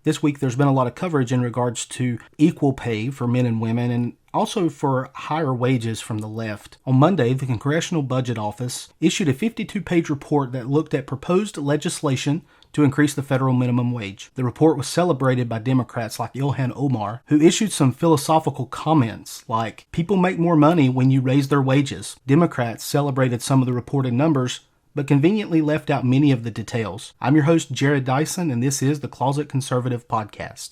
This week there's been a lot of coverage in regards to equal pay for men and women and also for higher wages from the left. On Monday, the Congressional Budget Office issued a 52-page report that looked at proposed legislation to increase the federal minimum wage. The report was celebrated by Democrats like Ilhan Omar, who issued some philosophical comments like, "People make more money when you raise their wages." Democrats celebrated some of the reported numbers, but conveniently left out many of the details. I'm your host, Jared Dyson, and this is the Closet Conservative Podcast.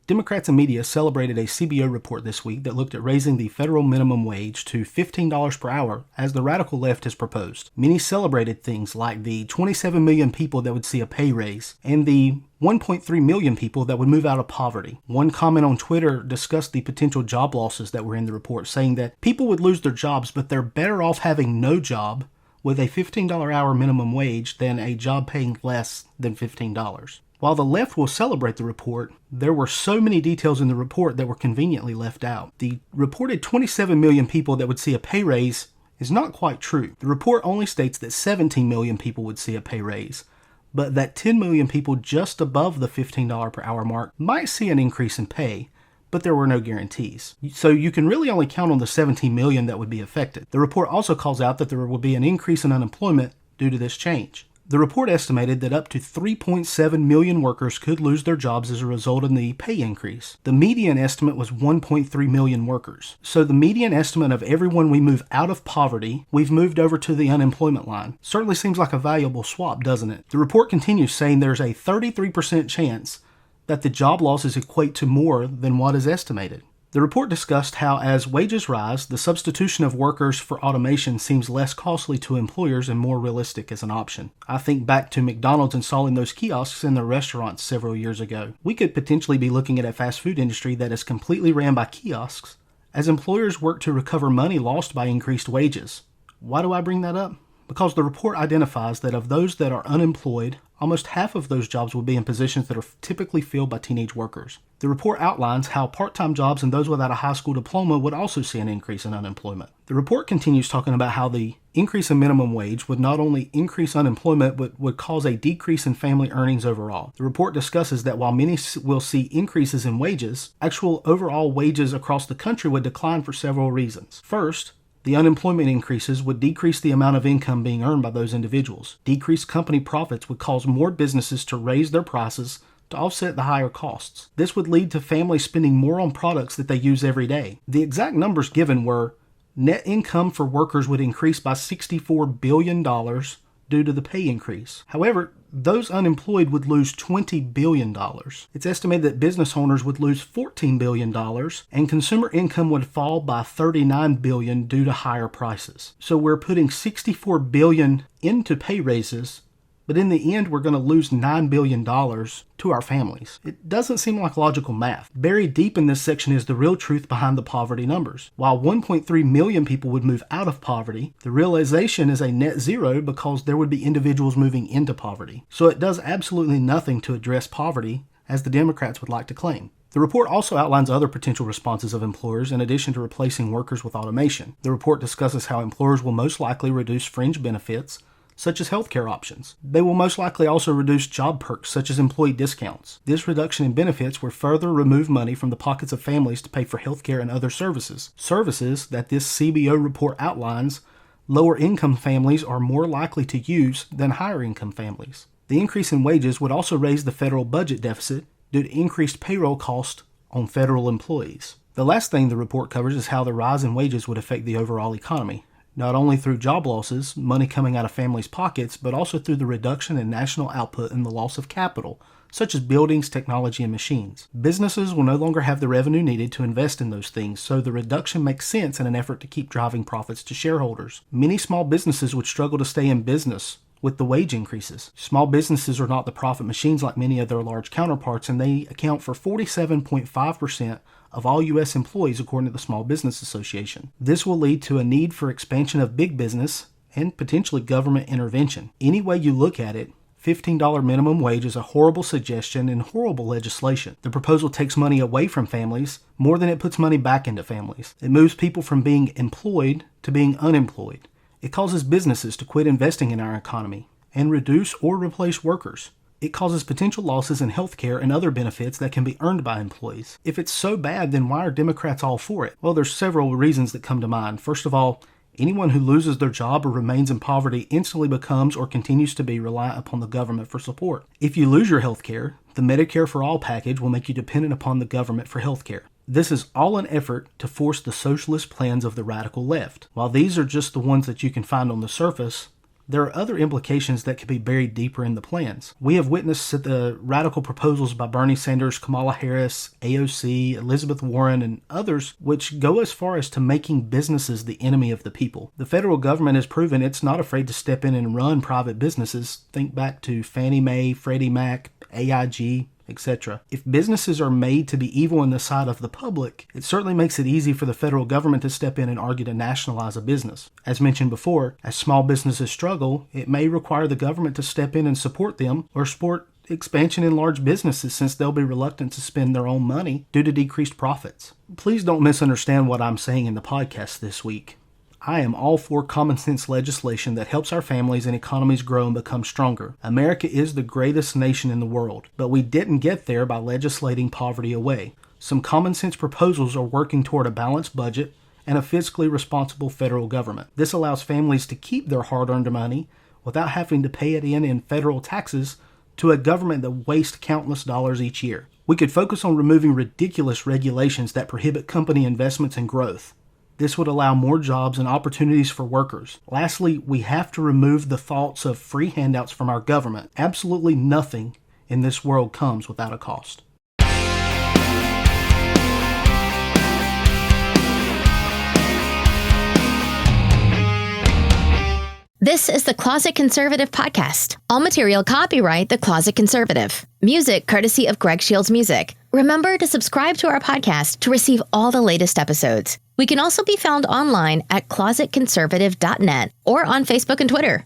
Democrats and media celebrated a CBO report this week that looked at raising the federal minimum wage to $15 per hour, as the radical left has proposed. Many celebrated things like the 27 million people that would see a pay raise, and the 1.3 million people that would move out of poverty. One comment on Twitter discussed the potential job losses that were in the report, saying that people would lose their jobs, but they're better off having no job with a $15 hour minimum wage than a job paying less than $15. While the left will celebrate the report, there were so many details in the report that were conveniently left out. The reported 27 million people that would see a pay raise is not quite true. The report only states that 17 million people would see a pay raise, but that 10 million people just above the $15 per hour mark might see an increase in pay, but there were no guarantees. So you can really only count on the 17 million that would be affected. The report also calls out that there will be an increase in unemployment due to this change. The report estimated that up to 3.7 million workers could lose their jobs as a result of the pay increase. The median estimate was 1.3 million workers. So the median estimate of everyone we move out of poverty, we've moved over to the unemployment line. Certainly seems like a valuable swap, doesn't it? The report continues saying there's a 33% chance that the job losses equate to more than what is estimated. The report discussed how as wages rise, the substitution of workers for automation seems less costly to employers and more realistic as an option. I think back to McDonald's installing those kiosks in their restaurants several years ago. We could potentially be looking at a fast food industry that is completely ran by kiosks as employers work to recover money lost by increased wages. Why do I bring that up? Because the report identifies that of those that are unemployed, almost half of those jobs will be in positions that are typically filled by teenage workers. The report outlines how part-time jobs and those without a high school diploma would also see an increase in unemployment. The report continues talking about how the increase in minimum wage would not only increase unemployment, but would cause a decrease in family earnings overall. The report discusses that while many will see increases in wages, actual overall wages across the country would decline for several reasons. First, the unemployment increases would decrease the amount of income being earned by those individuals. Decreased company profits would cause more businesses to raise their prices to offset the higher costs. This would lead to families spending more on products that they use every day. The exact numbers given were net income for workers would increase by $64 billion due to the pay increase. However, those unemployed would lose $20 billion. It's estimated that business owners would lose $14 billion, and consumer income would fall by $39 billion due to higher prices. So we're putting $64 billion into pay raises, but in the end, we're going to lose $9 billion to our families. It doesn't seem like logical math. Buried deep in this section is the real truth behind the poverty numbers. While 1.3 million people would move out of poverty, the realization is a net zero because there would be individuals moving into poverty. So it does absolutely nothing to address poverty, as the Democrats would like to claim. The report also outlines other potential responses of employers in addition to replacing workers with automation. The report discusses how employers will most likely reduce fringe benefits, such as healthcare options. They will most likely also reduce job perks, such as employee discounts. This reduction in benefits will further remove money from the pockets of families to pay for healthcare and other services. Services that this CBO report outlines lower income families are more likely to use than higher income families. The increase in wages would also raise the federal budget deficit due to increased payroll cost on federal employees. The last thing the report covers is how the rise in wages would affect the overall economy, not only through job losses, money coming out of families' pockets, but also through the reduction in national output and the loss of capital, such as buildings, technology, and machines. Businesses will no longer have the revenue needed to invest in those things, so the reduction makes sense in an effort to keep driving profits to shareholders. Many small businesses would struggle to stay in business with the wage increases. Small businesses are not the profit machines like many of their large counterparts, and they account for 47.5% of all U.S. employees according to the Small Business Association. This will lead to a need for expansion of big business and potentially government intervention. Any way you look at it, $15 minimum wage is a horrible suggestion and horrible legislation. The proposal takes money away from families more than it puts money back into families. It moves people from being employed to being unemployed. It causes businesses to quit investing in our economy and reduce or replace workers. It causes potential losses in healthcare and other benefits that can be earned by employees. If it's so bad, then why are Democrats all for it? Well, there's several reasons that come to mind. First of all, anyone who loses their job or remains in poverty instantly becomes or continues to be reliant upon the government for support. If you lose your health care, the Medicare for All package will make you dependent upon the government for health care. This is all an effort to force the socialist plans of the radical left. While these are just the ones that you can find on the surface, there are other implications that could be buried deeper in the plans. We have witnessed the radical proposals by Bernie Sanders, Kamala Harris, AOC, Elizabeth Warren, and others, which go as far as to making businesses the enemy of the people. The federal government has proven it's not afraid to step in and run private businesses. Think back to Fannie Mae, Freddie Mac, AIG, etc. If businesses are made to be evil in the sight of the public, it certainly makes it easy for the federal government to step in and argue to nationalize a business. As mentioned before, as small businesses struggle, it may require the government to step in and support them or support expansion in large businesses since they'll be reluctant to spend their own money due to decreased profits. Please don't misunderstand what I'm saying in the podcast this week. I am all for common sense legislation that helps our families and economies grow and become stronger. America is the greatest nation in the world, but we didn't get there by legislating poverty away. Some common sense proposals are working toward a balanced budget and a fiscally responsible federal government. This allows families to keep their hard-earned money without having to pay it in federal taxes to a government that wastes countless dollars each year. We could focus on removing ridiculous regulations that prohibit company investments and growth. This would allow more jobs and opportunities for workers. Lastly, we have to remove the thoughts of free handouts from our government. Absolutely nothing in this world comes without a cost. This is the Closet Conservative Podcast. All material copyright The Closet Conservative. Music courtesy of Greg Shields Music. Remember to subscribe to our podcast to receive all the latest episodes. We can also be found online at closetconservative.net or on Facebook and Twitter.